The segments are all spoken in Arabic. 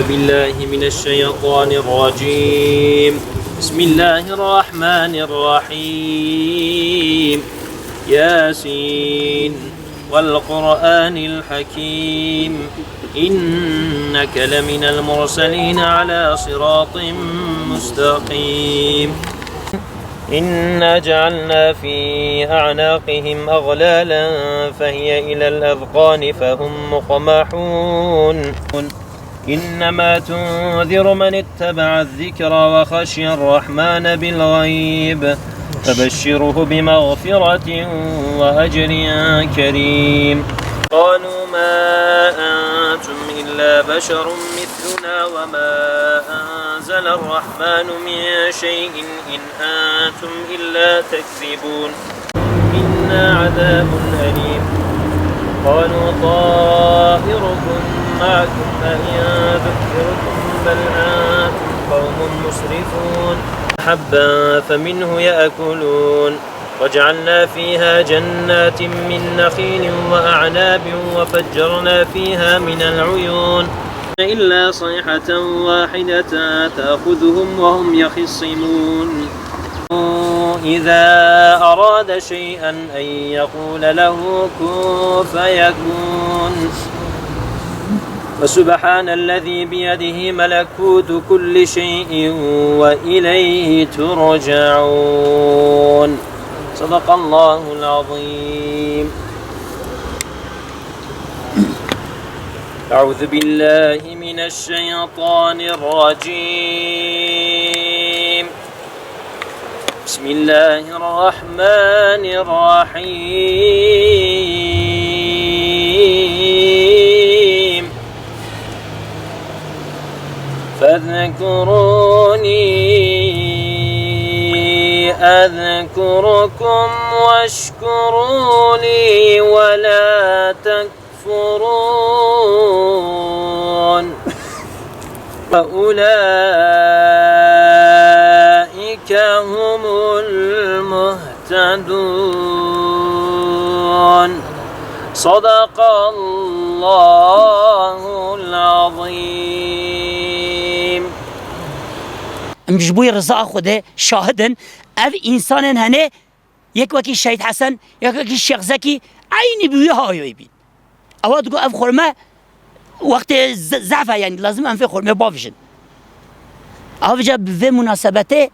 بالله من الشيطان الرجيم بسم الله الرحمن الرحيم ياسين والقرآن الحكيم إنك لمن المرسلين على صراط مستقيم إنا جعلنا في أعناقهم أغلالا فهي إلى الأذقان فهم مقمحون إنما تنذر من اتبع الذكر وخشي الرحمن بالغيب فبشره بمغفرة وأجر كريم قالوا ما أنتم إلا بشر مثلنا وما أنزل الرحمن من شيء إن أنتم إلا تكذبون إنا عذاب أليم قالوا طائركم معكم أئن ذكركم بل أنتم قوم مسرفون حبا فمنه يأكلون وجعلنا فيها جنات من نخيل وأعناب وفجرنا فيها من العيون إلا صيحة واحدة تأخذهم وهم يخصمون إذا أراد شيئا أن يقول له كن فيكون وسبحان الذي بيده ملكوت كل شيء وإليه ترجعون صدق الله العظيم أعوذ بالله من الشيطان الرجيم بسم الله الرحمن الرحيم فاذكروني أذكركم واشكروا لي ولا تكفرون فأولئك هم المهتدون صدق الله العظيم مش بوي رضا خوده شاهدن اف انسان هنه یک وکی شهید حسن یک وکی شیخ زکی عینی بوی هایوی بین اواد گو اف خورمه وقت ضعفه یعنی لازم انفه خورمه بافشن اف جا به مناسبته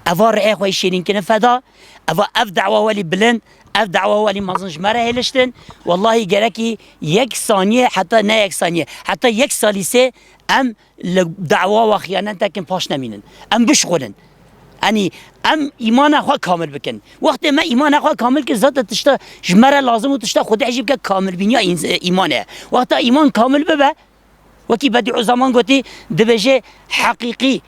اوا رعی خوی شیرین کنه فدا اوا اف دعوه ولی بلند اف دعوه ولی مازنش مره هلشتن والله گرکی یک ثانیه حتی نه یک ثانیه حتی یک سالی سه ام دعوا و خیانت تکن پاش نمینن ام بشغلن یعنی ام ایمان خوا کامل بکن وقتی ما ایمان خوا کامل که ذات تشتا جمره لازم و تشتا خود عجیب که کامل بینیا ایمانه وقتی ایمان کامل ببه وکی بدیع زمان گوتی دبجه حقیقی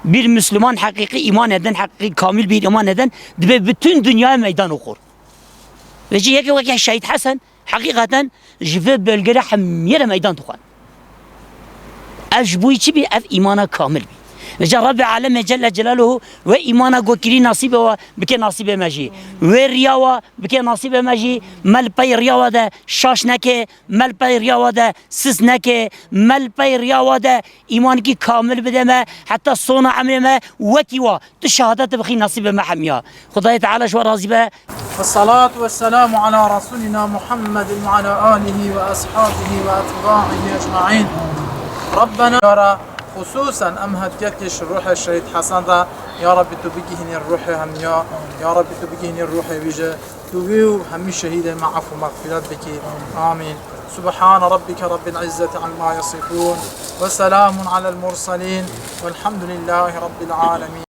bir Müslüman hakiki iman eden, hakiki kamil bir iman eden ve bütün dünyaya meydan okur. Ve yeki Şehit Hasan hakikaten jive bölgede hamyere meydan tukan. Ev bu içi bir ev imana kamil bir. Ve Rabbi Alem Celle Celaluhu ve imana gokiri nasibe ve bike nasibe meji. Ve riyava bike nasibe meji. Melpay riyava da şaş neke, melpay riyava da sis neke, melpay riyava da iman ki kamil bedeme, hatta sona amrime vekiwa. Tu şehadet bixi nasibe mahamiya. Khudaya Teala şwa razı be. والصلاة والسلام على رسولنا محمد وعلى آله وأصحابه وأتباعه أجمعين. ربنا خصوصا أمهد كتش الروح الشهيد حسن دا يا رب تبقيهن الروح هم يا رب تبقيهن الروح ويجا تويو هم الشهيد معف ومغفرات بك آمين. سبحان ربك رب العزة عما يصفون وسلام على المرسلين والحمد لله رب العالمين.